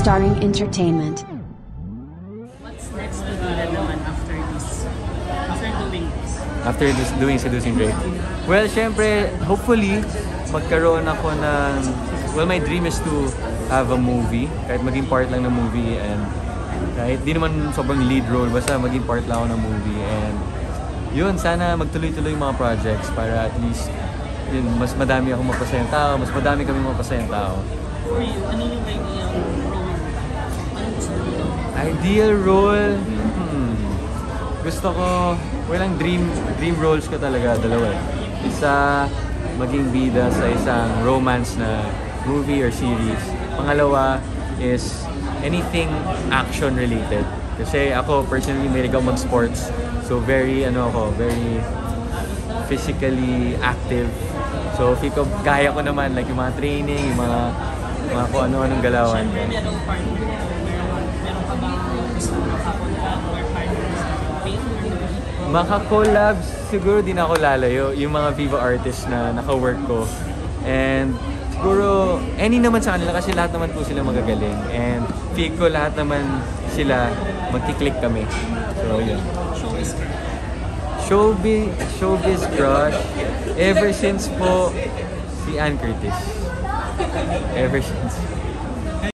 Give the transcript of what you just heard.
Starring Entertainment. What's next to do naman after this? After doing this? After doing Seducing Drake? Well, syempre, hopefully, magkaroon ako ng... Well, my dream is to have a movie. Kahit maging part lang ng movie and kahit di naman sobrang lead role, basta maging part lang ako ng movie. And yun, sana magtuloy-tuloy yung mga projects para at least yun, mas madami akong mapasayang tao, mas madami kami mapasayang tao. For you, ano yung ideal role? Anong gusto mo? Ideal role? Gusto ko, walang dream roles ko talaga, dalawa eh. Isa, maging bida sa isang romance na movie or series. Pangalawa is anything action related. Kasi ako personally mahilig ako mag-sports. So very physically active. So feel ko kaya ko naman like yung mga training, yung mga kung ano-anong galawan. Siyempre, merong part meron ka bang gusto makakontrol or partners sa film? Maka-collab, siguro din ako lalayo. Yung mga Viva artists na naka-work ko. And siguro, any naman sa kanila kasi lahat naman po sila magagaling. And feel ko lahat naman sila magkiklik kami. So, yun. Showbiz crush. Ever since po si Ann Curtis. Ever since.